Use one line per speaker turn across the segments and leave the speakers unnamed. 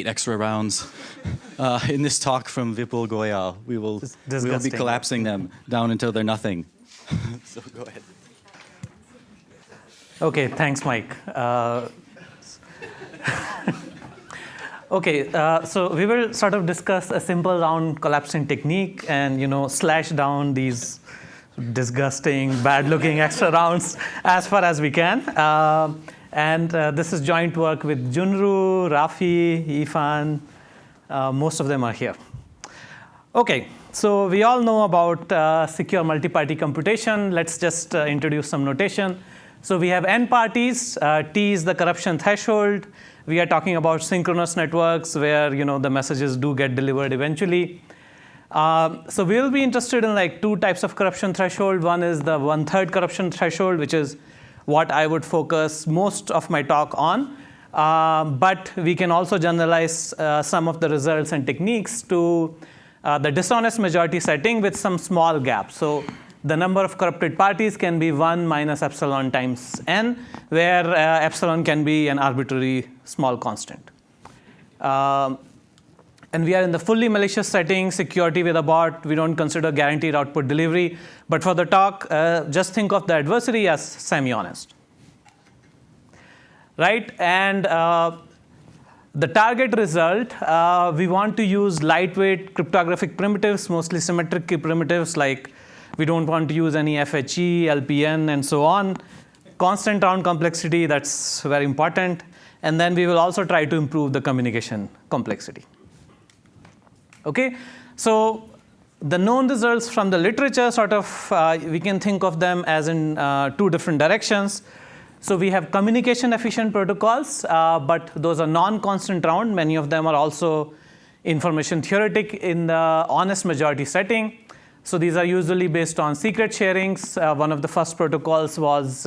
extra rounds. In this talk from Vipul, Goyal, we will be collapsing them down until they're nothing. So go ahead.
Okay, thanks, Mike. Okay, so we will sort of discuss a simple round collapsing technique and slash down these disgusting, bad-looking extra rounds as far as we can. This is joint work with Junru, Rafi, Ifan. Most of them are here. Okay, so we all know about secure multi-party computation. Let's just introduce some notation. So we have n parties. T is the corruption threshold. We are talking about synchronous networks where the messages do get delivered eventually. So we'll be interested in like two types of corruption threshold. One is the 1/3 corruption threshold, which is what I would focus most of my talk on. But we can also generalize some of the results and techniques to the dishonest majority setting with some small gaps. So the number of corrupted parties can be 1 minus epsilon times n, where epsilon can be an arbitrary small constant. And we are in the fully malicious setting, security with a bot. We don't consider guaranteed output delivery. But for the talk, just think of the adversary as semi-honest. Right? And the target result, we want to use lightweight cryptographic primitives, mostly symmetric key primitives, like we don't want to use any FHE, LPN, and so on. Constant round complexity, that's very important. And then we will also try to improve the communication complexity. Okay, so the known results from the literature sort of, we can think of them as in two different directions. So we have communication efficient protocols, but those are non-constant round. Many of them are also information theoretic in the honest majority setting. So these are usually based on secret sharings. One of the first protocols was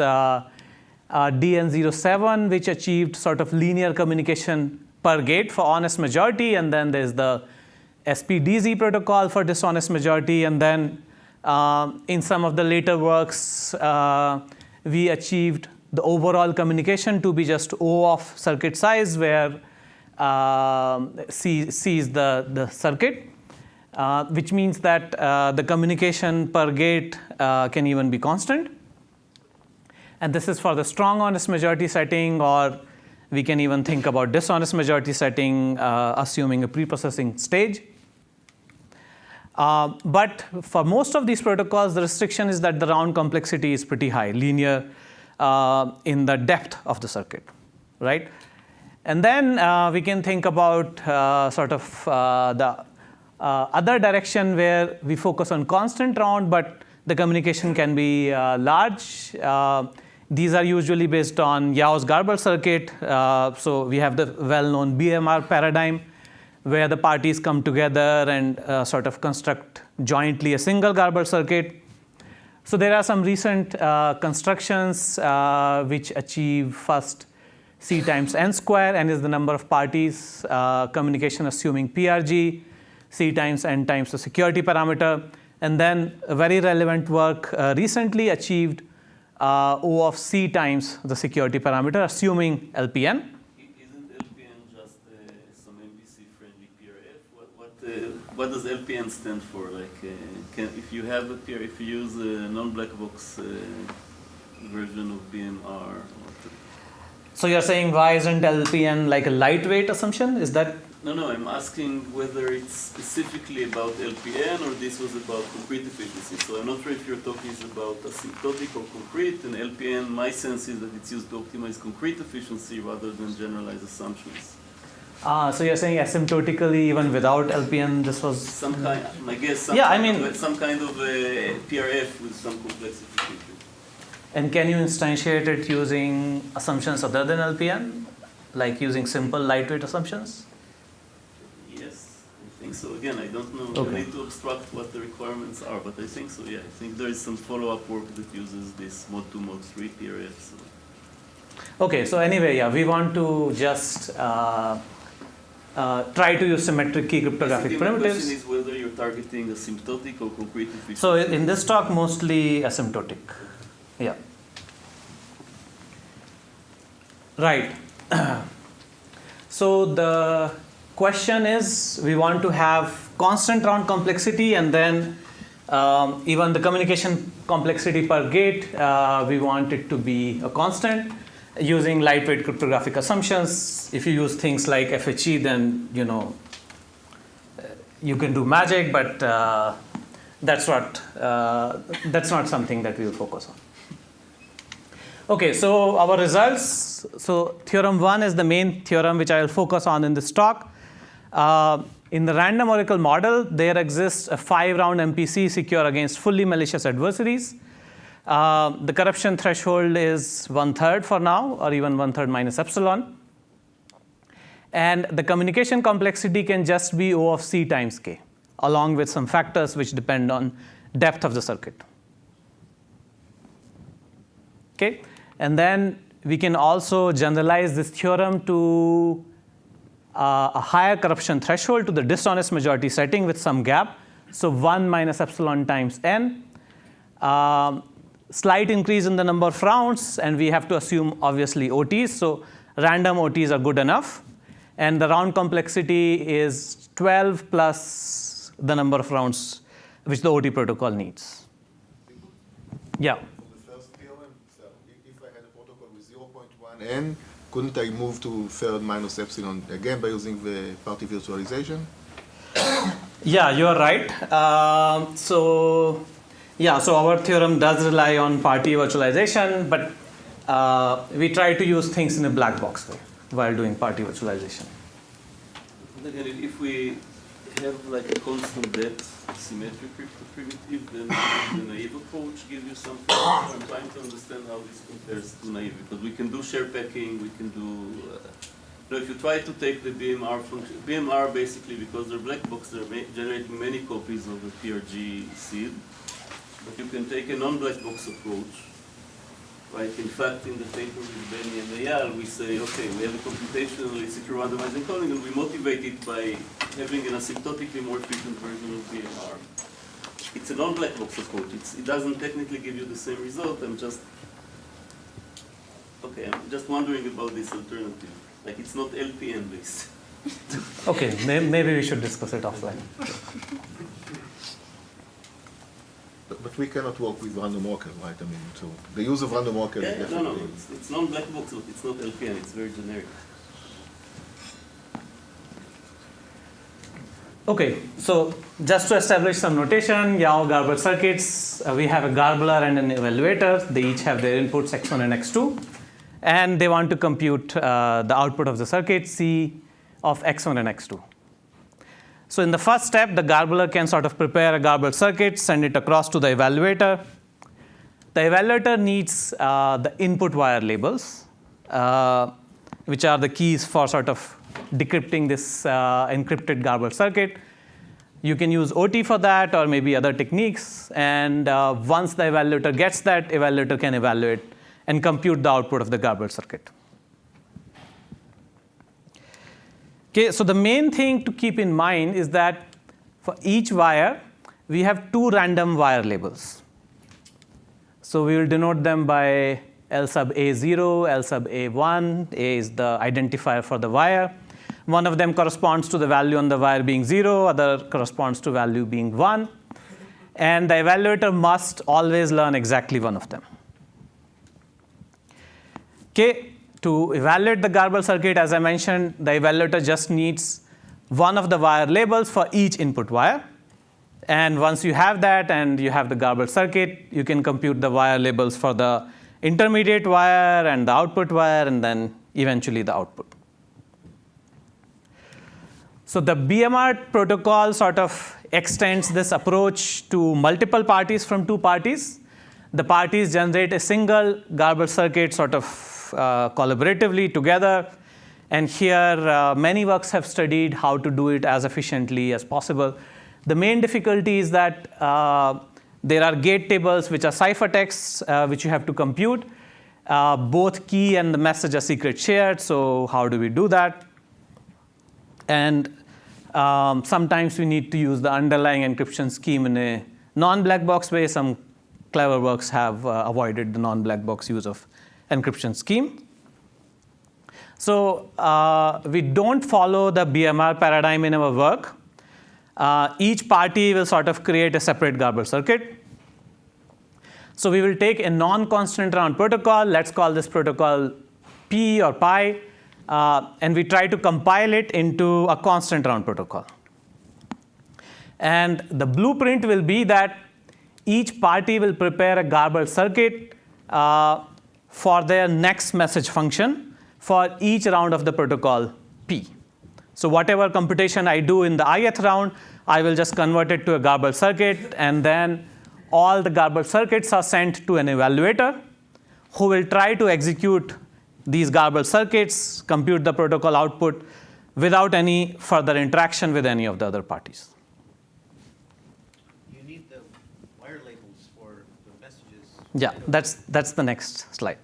DN07, which achieved sort of linear communication per gate for honest majority. And then there's the SPDZ protocol for dishonest majority. And then in some of the later works, we achieved the overall communication to be just O of circuit size, where C is the circuit, which means that the communication per gate can even be constant. And this is for the strong honest majority setting, or we can even think about dishonest majority setting, assuming a preprocessing stage. But for most of these protocols, the restriction is that the round complexity is pretty high, linear in the depth of the circuit, right? And then we can think about sort of the other direction where we focus on constant round, but the communication can be large. These are usually based on Yao's Garber circuit. So we have the well-known BMR paradigm, where the parties come together and sort of construct jointly a single Garber circuit. So there are some recent constructions which achieve first C times n square. N is the number of parties, communication assuming PRG, C times n times the security parameter. And then a very relevant work recently achieved O of C times the security parameter, assuming LPN.
Isn't LPN just some MPC friendly PRF? What does LPN stand for? Like, if you have a PR, if you use a non-black box version of BMR?
So you're saying why isn't LPN like a lightweight assumption? Is that?
No, I'm asking whether it's specifically about LPN or this was about concrete efficiency. So I'm not sure if you're talking about asymptotic or concrete, and LPN, my sense is that it's used to optimize concrete efficiency rather than generalize assumptions.
So you're saying asymptotically, even without LPN, this was
some kind. I guess. Some kind of a PRF with some complexity.
And can you instantiate it using assumptions other than LPN, like using simple lightweight assumptions?
Yes, I think so. Again, I don't know. Okay. I need to abstract what the requirements are, but I think so. Yeah, I think there is some follow-up work that uses this mod 2, mod 3 PRF. So.
Okay, so anyway, yeah, we want to just try to use symmetric key cryptographic primitives.
The question is whether you're targeting asymptotic or concrete efficiency.
So in this talk, mostly asymptotic. Yeah. Right. So the question is we want to have constant round complexity, and then even the communication complexity per gate, we want it to be a constant using lightweight cryptographic assumptions. If you use things like FHE, then you can do magic, but that's not something that we will focus on. Okay, so our results. So theorem 1 is the main theorem which I will focus on in this talk. In the random oracle model, there exists a 5-round MPC secure against fully malicious adversaries. The corruption threshold is 1/3 for now, or even 1/3 minus epsilon. And the communication complexity can just be O of C times K, along with some factors which depend on depth of the circuit. Okay, and then we can also generalize this theorem to a higher corruption threshold to the dishonest majority setting with some gap. So 1 minus epsilon times n. Slight increase in the number of rounds, and we have to assume obviously OTs. So random OTs are good enough. And the round complexity is 12 plus the number of rounds which the OT protocol needs. Yeah.
For the first theorem, so if I had a protocol with 0.1 n, couldn't I move to third minus epsilon again by using the party virtualization?
Yeah, you're right. So our theorem does rely on party virtualization, but we try to use things in a black box way while doing party virtualization.
Again, if we have like a constant depth symmetric crypto primitive, then the naive approach gives you something. I'm trying to understand how this compares to naive, because we can do share packing, we can do. If you try to take the BMR function, BMR basically, because they're black box, they're generating many copies of the PRG seed, but you can take a non-black box approach. Right? In fact, in the paper with Benny and Eyal, we say, okay, we have a computationally secure randomized encoding, and we motivate it by having an asymptotically more efficient version of BMR. It's a non-black box approach. It doesn't technically give you the same result. I'm just wondering about this alternative. Like, it's not LPN based.
Okay, maybe we should discuss it offline.
But we cannot work with random walker, right? I mean, so the use of random walker is definitely...
No, it's non-black box, but it's not LPN, it's very generic.
Okay, so just to establish some notation, Yao garble circuits, we have a garbler and an evaluator. They each have their inputs x1 and x2. And they want to compute the output of the circuit, C of x1 and x2. So in the first step, the garbler can sort of prepare a garbled circuit, send it across to the evaluator. The evaluator needs the input wire labels, which are the keys for sort of decrypting this encrypted garbled circuit. You can use OT for that, or maybe other techniques. And once the evaluator gets that, evaluator can evaluate and compute the output of the garbled circuit. Okay, so the main thing to keep in mind is that for each wire, we have 2 random wire labels. So we will denote them by L sub A0, L sub A1. A is the identifier for the wire. One of them corresponds to the value on the wire being 0, other corresponds to value being 1. And the evaluator must always learn exactly one of them. Okay, to evaluate the garbled circuit, as I mentioned, the evaluator just needs one of the wire labels for each input wire. And once you have that and you have the garbled circuit, you can compute the wire labels for the intermediate wire and the output wire, and then eventually the output. So the BMR protocol sort of extends this approach to multiple parties from 2 parties. The parties generate a single garbled circuit sort of collaboratively together. And here, many works have studied how to do it as efficiently as possible. The main difficulty is that there are gate tables which are ciphertexts which you have to compute. Both key and the message are secret shared, so how do we do that? And sometimes we need to use the underlying encryption scheme in a non-black box way. Some clever works have avoided the non-black box use of encryption scheme. So we don't follow the BMR paradigm in our work. Each party will sort of create a separate garbled circuit. So we will take a non-constant round protocol. Let's call this protocol P or pi. And we try to compile it into a constant round protocol. And the blueprint will be that each party will prepare a garbled circuit for their next message function for each round of the protocol P. So whatever computation I do in the ith round, I will just convert it to a garbled circuit, and then all the garbled circuits are sent to an evaluator who will try to execute these garbled circuits, compute the protocol output without any further interaction with any of the other parties.
You need the wire labels for the messages.
Yeah, that's the next slide.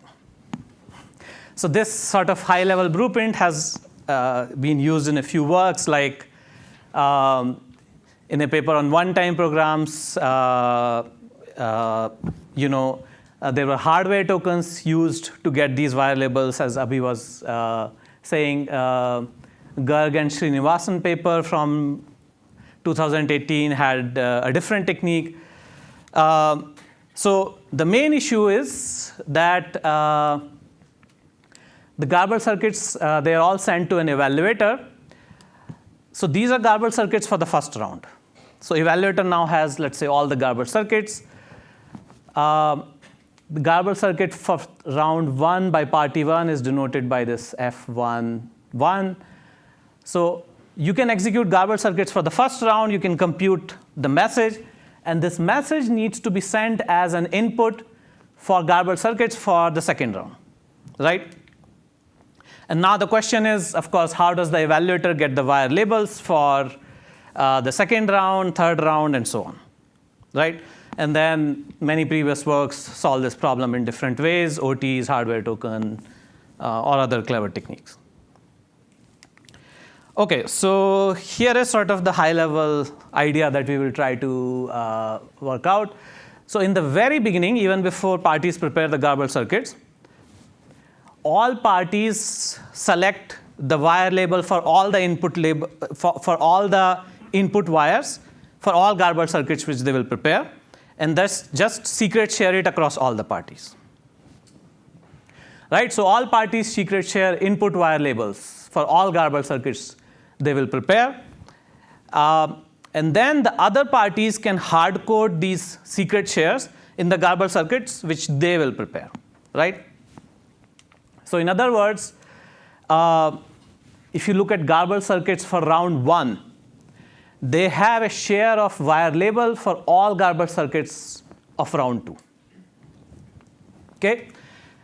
So this sort of high-level blueprint has been used in a few works, like in a paper on one-time programs, there were hardware tokens used to get these wire labels, as Abhi was saying. Garg and Srinivasan paper from 2018 had a different technique. So the main issue is that the garbled circuits, they are all sent to an evaluator. So these are garbled circuits for the first round. So evaluator now has, let's say, all the garbled circuits. The garbled circuit for round 1 by party 1 is denoted by this F11. So you can execute garbled circuits for the first round. You can compute the message. And this message needs to be sent as an input for garbled circuits for the second round, right? And now the question is, of course, how does the evaluator get the wire labels for the second round, third round, and so on, right? And then many previous works solve this problem in different ways, OTs, hardware token, or other clever techniques. OK, so here is sort of the high-level idea that we will try to work out. So in the very beginning, even before parties prepare the garbled circuits, all parties select the wire label for all the input label for all the input wires for all garbled circuits which they will prepare, and thus just secret share it across all the parties. Right? So all parties secret share input wire labels for all garbled circuits they will prepare. And then the other parties can hard code these secret shares in the garbled circuits which they will prepare. Right? So in other words, if you look at garbled circuits for round 1, they have a share of wire label for all garbled circuits of round 2. Okay?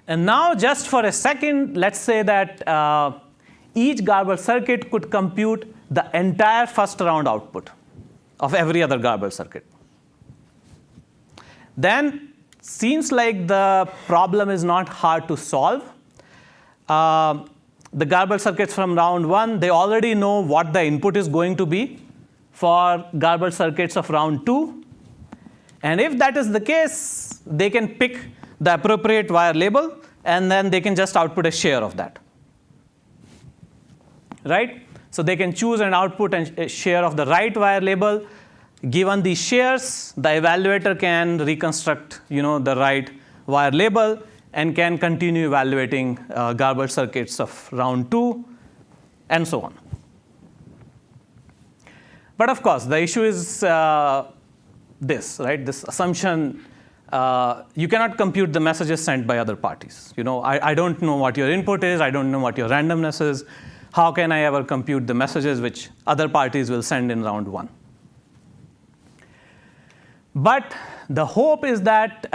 And now just for a second, let's say that each garbled circuit could compute the entire first round output of every other garbled circuit. Then seems like the problem is not hard to solve. The garbled circuits from round 1, they already know what the input is going to be for garbled circuits of round 2. And if that is the case, they can pick the appropriate wire label, and then they can just output a share of that. Right? So they can choose and output a share of the right wire label. Given these shares, the evaluator can reconstruct the right wire label and can continue evaluating garbled circuits of round 2, and so on. But of course, the issue is this, right? This assumption, you cannot compute the messages sent by other parties. I don't know what your input is. I don't know what your randomness is. How can I ever compute the messages which other parties will send in round 1? But the hope is that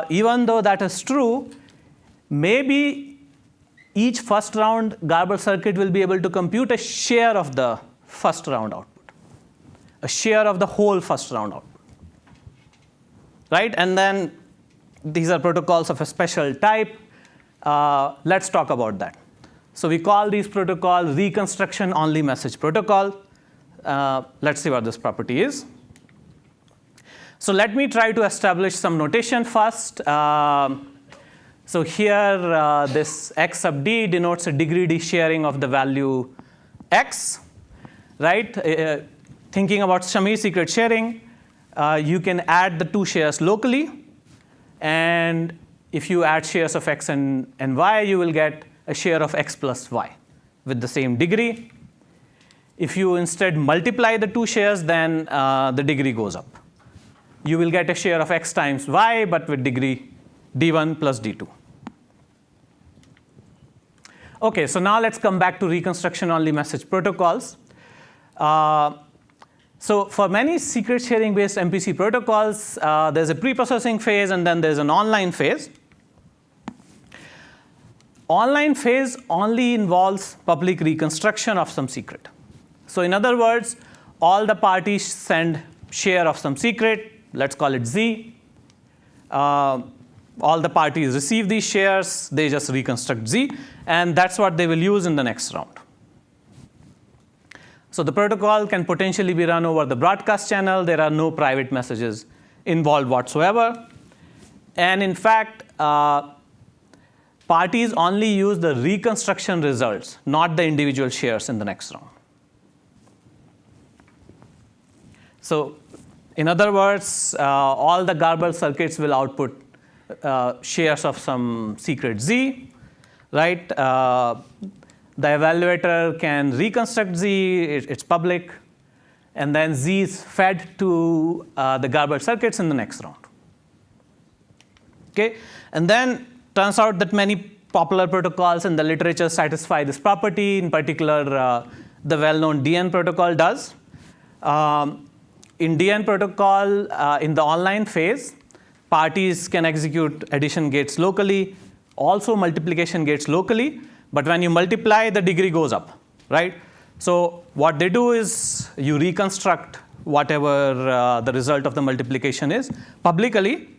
even though that is true, maybe each first round garbled circuit will be able to compute a share of the first round output, a share of the whole first round output. Right? And then these are protocols of a special type. Let's talk about that. So we call these protocols reconstruction-only message protocol. Let's see what this property is. So let me try to establish some notation first. So here, this x sub d denotes a degree d sharing of the value x, right? Thinking about Shamir secret sharing, you can add the two shares locally. And if you add shares of x and y, you will get a share of x plus y with the same degree. If you instead multiply the two shares, then the degree goes up. You will get a share of x times y, but with degree d1 plus d2. OK, so now let's come back to reconstruction-only message protocols. So for many secret sharing-based MPC protocols, there's a pre-processing phase, and then there's an online phase. Online phase only involves public reconstruction of some secret. So in other words, all the parties send share of some secret. Let's call it Z. All the parties receive these shares. They just reconstruct Z. And that's what they will use in the next round. So the protocol can potentially be run over the broadcast channel. There are no private messages involved whatsoever. And in fact, parties only use the reconstruction results, not the individual shares in the next round. So in other words, all the garbled circuits will output shares of some secret Z, right? The evaluator can reconstruct Z. It's public. And then Z is fed to the garbled circuits in the next round. Okay? And then turns out that many popular protocols in the literature satisfy this property. In particular, the well-known DN protocol does. In DN protocol, in the online phase, parties can execute addition gates locally, also multiplication gates locally. But when you multiply, the degree goes up, right? So what they do is you reconstruct whatever the result of the multiplication is publicly.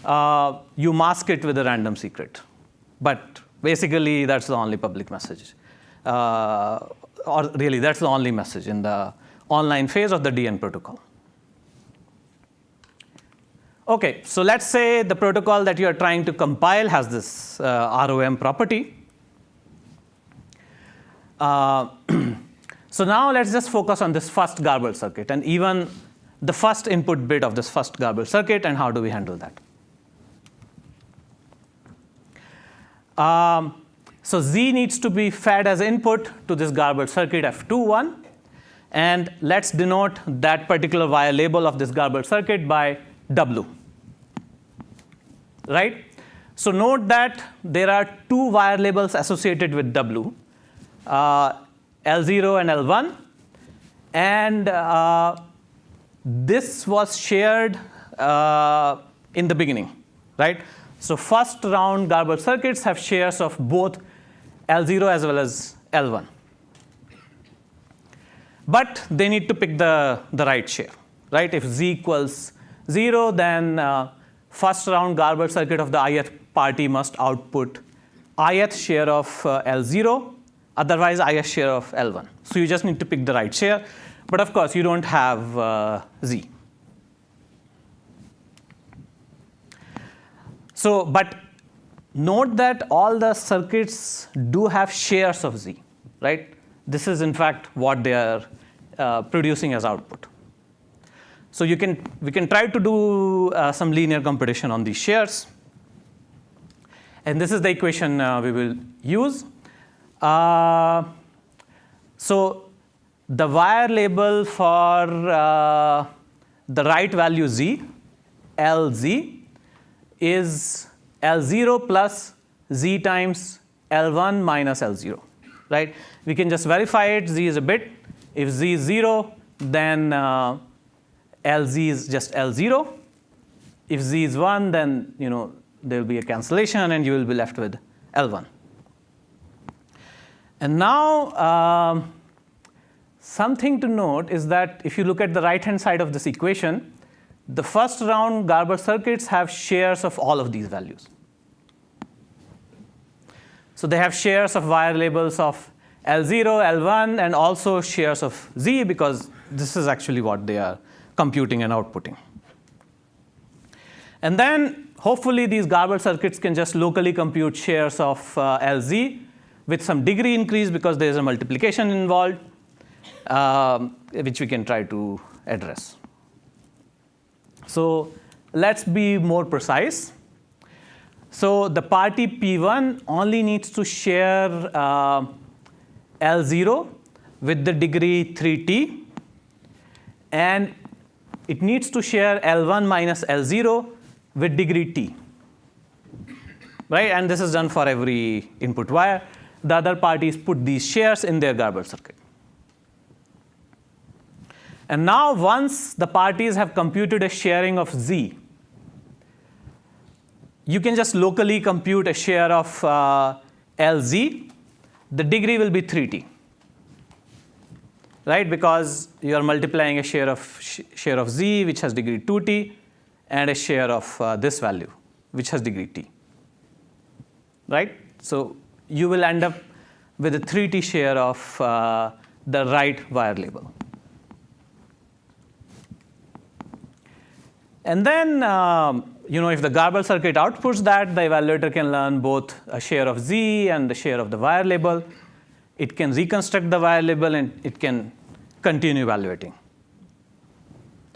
You mask it with a random secret. But basically, that's the only public message. Or really, that's the only message in the online phase of the DN protocol. OK, so let's say the protocol that you are trying to compile has this ROM property. So now let's just focus on this first garbled circuit and even the first input bit of this first garbled circuit, and how do we handle that. So Z needs to be fed as input to this garbled circuit F21. And let's denote that particular wire label of this garbled circuit by W. Right? So note that there are two wire labels associated with W. L0 and L1, and this was shared in the beginning, right? So first round garbled circuits have shares of both L0 as well as L1. But they need to pick the right share, right? If Z equals 0, then first round garbled circuit of the ith party must output ith share of L0. Otherwise, ith share of L1. So you just need to pick the right share. But of course, you don't have Z. So, but note that all the circuits do have shares of Z, right? This is, in fact, what they are producing as output. So we can try to do some linear computation on these shares. And this is the equation we will use. So the wire label for the right value Z, LZ, is L0 plus Z times L1 minus L0, right? We can just verify it. Z is a bit. If Z is 0, then LZ is just L0. If Z is 1, then there will be a cancellation, and you will be left with L1. And now, something to note is that if you look at the right-hand side of this equation, the first round garbled circuits have shares of all of these values. So they have shares of wire labels of L0, L1, and also shares of Z, because this is actually what they are computing and outputting. And then hopefully, these garbled circuits can just locally compute shares of LZ with some degree increase because there is a multiplication involved, which we can try to address. So let's be more precise. So the party P1 only needs to share L0 with the degree 3t, and it needs to share L1 minus L0 with degree t. Right? And this is done for every input wire. The other parties put these shares in their garbled circuit. And now once the parties have computed a sharing of Z, you can just locally compute a share of LZ. The degree will be 3t, right? Because you are multiplying a share of Z, which has degree 2t, and a share of this value, which has degree t, right? So you will end up with a 3t share of the right wire label. And then, if the garbled circuit outputs that, the evaluator can learn both a share of Z and the share of the wire label. It can reconstruct the wire label, and it can continue evaluating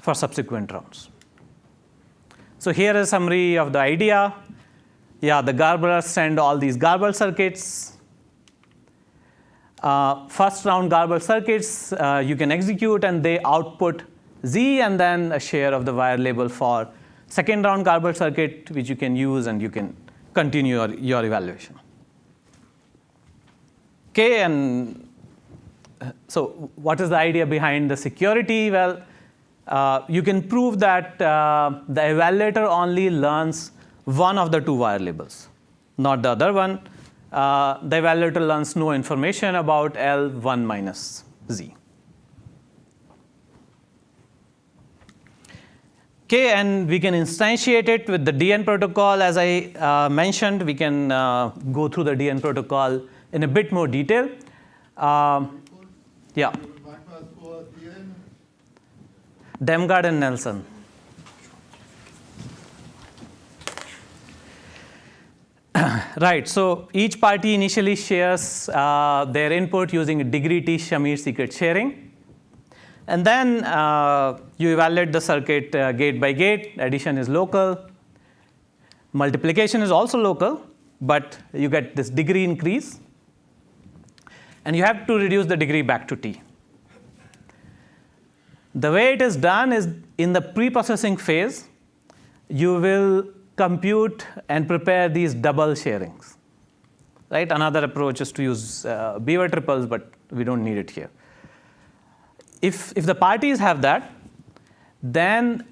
for subsequent rounds. So here is a summary of the idea. Yeah, the garblers send all these garbled circuits. First round garbled circuits you can execute, and they output Z and then a share of the wire label for second round garbled circuit, which you can use, and you can continue your evaluation. Okay, and so what is the idea behind the security? Well, you can prove that the evaluator only learns one of the two wire labels, not the other one. The evaluator learns no information about L1 minus Z. Okay, and we can instantiate it with the DN protocol. As I mentioned, we can go through the DN protocol in a bit more detail. Yeah. Demgard and Nelson. Right, so each party initially shares their input using a degree T Shamir secret sharing. And then you evaluate the circuit gate by gate. Addition is local. Multiplication is also local, but you get this degree increase. And you have to reduce the degree back to T. The way it is done is in the pre-processing phase, you will compute and prepare these double sharings. Right? Another approach is to use beaver triples, but we don't need it here. If the parties have that, then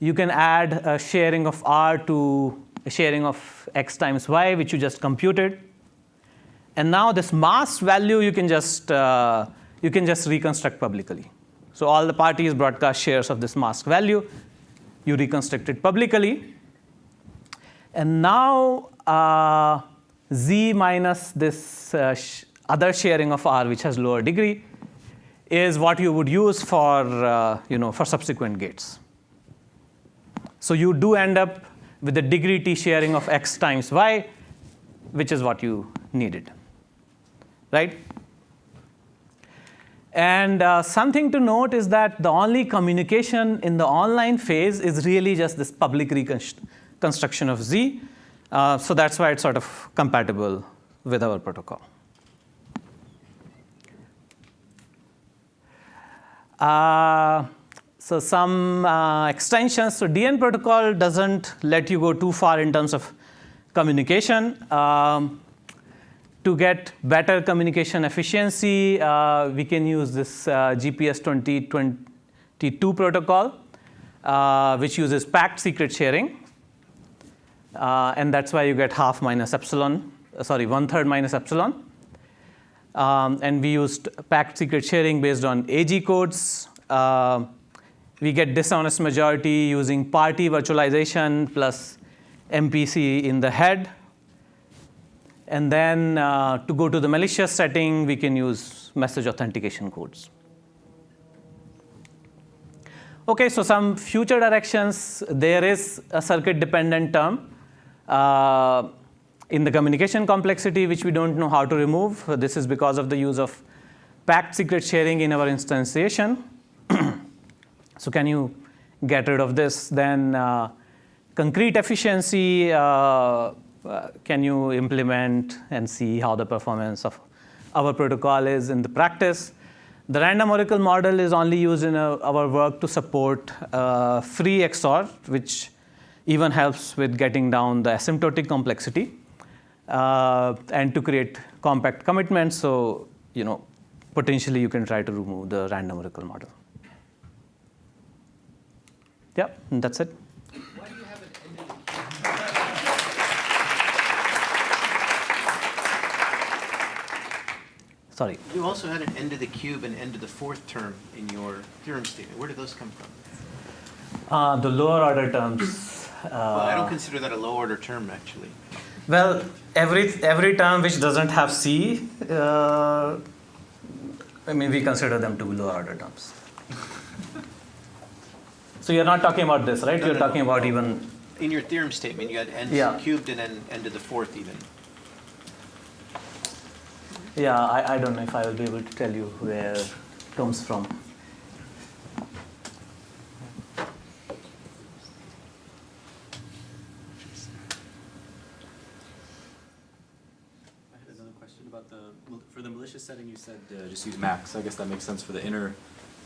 you can add a sharing of R to a sharing of X times Y, which you just computed. And now this masked value you can just reconstruct publicly. So all the parties broadcast shares of this masked value. You reconstruct it publicly. And now Z minus this other sharing of R, which has lower degree, is what you would use for for subsequent gates. So you do end up with the degree T sharing of X times Y, which is what you needed, right? And something to note is that the only communication in the online phase is really just this public reconstruction of Z. So that's why it's sort of compatible with our protocol. So some extensions. So DN protocol doesn't let you go too far in terms of communication. To get better communication efficiency, we can use this GPS 2022 protocol, which uses packed secret sharing. And that's why you get half minus epsilon, one-third minus epsilon. And we used packed secret sharing based on AG codes. We get dishonest majority using party virtualization plus MPC in the head. And then to go to the malicious setting, we can use message authentication codes. Okay, so some future directions, there is a circuit-dependent term in the communication complexity, which we don't know how to remove. This is because of the use of packed secret sharing in our instantiation. So can you get rid of this? Then concrete efficiency, can you implement and see how the performance of our protocol is in the practice? The random oracle model is only used in our work to support free XOR, which even helps with getting down the asymptotic complexity and to create compact commitments. So, potentially you can try to remove the random oracle model. Yeah, and that's it.
Why do you have an ended
Sorry.
You also had an end of the cube and end of the fourth term in your theorem statement. Where did those come from?
The lower order terms.
Well, I don't consider that a low order term, actually.
Well, every term which doesn't have C, we consider them two lower order terms. So you're not talking about this, right?
No,
you're
no,
talking
no.
about even.
In your theorem statement, you had end
Yeah.
cubed and then end of the fourth even.
Yeah, I don't know if I will be able to tell you where it comes from.
I had another question about for the malicious setting, you said just use max. I guess that makes sense for the inner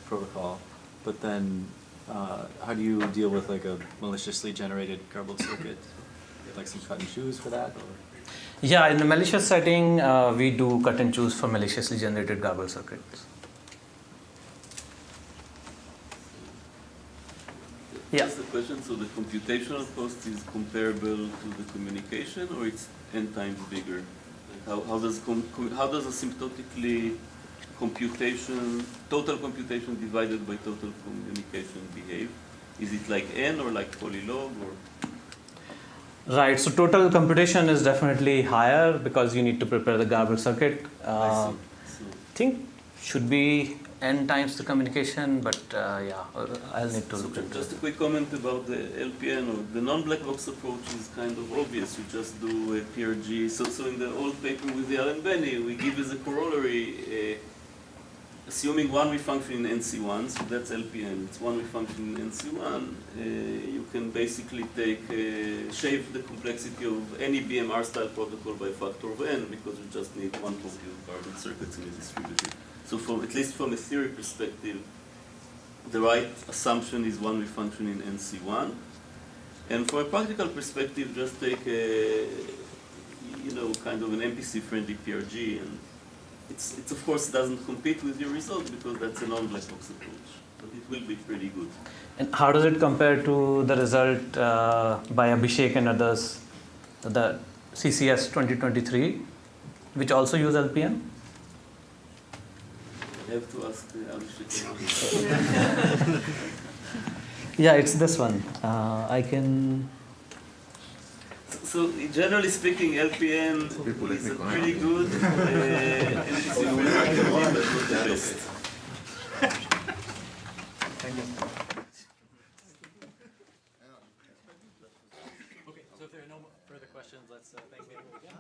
protocol. But then how do you deal with like a maliciously generated garbled circuit? You have like some cut and choose for that? Or?
Yeah, in the malicious setting, we do cut and choose for maliciously generated garbled circuits. Yeah.
Just a question, so the computational cost is comparable to the communication, or it's n times bigger? Like how does asymptotically total computation divided by total communication behave? Is it like n or like polylog or?
Right, so total computation is definitely higher because you need to prepare the garbled circuit.
I
think should be n times the communication, but yeah, I'll need to look at
just a
it.
quick comment about the LPN or the non-black box approach is kind of obvious. You just do a PRG. So in the old paper with the Alan Benny, we give as a corollary, assuming one-way function in NC1, so that's LPN. It's one-way function in NC1. You can basically shave the complexity of any BMR style protocol by a factor of n because you just need one compute garbled circuits in a distributed. So at least from a theory perspective, the right assumption is one-way function in NC1. And from a practical perspective, just take kind of an MPC-friendly PRG, and it's of course doesn't compete with your result because that's a non-black box approach, but it will be pretty good.
And how does it compare to the result by Abhishek and others, the CCS 2023, which also use LPN?
I have to ask Abhishek.
Yeah, it's this one. I can.
So generally speaking, LPN is pretty good. MPC but not the best.
Thank you.
Okay, so if there are no further questions, let's thank Vipul again.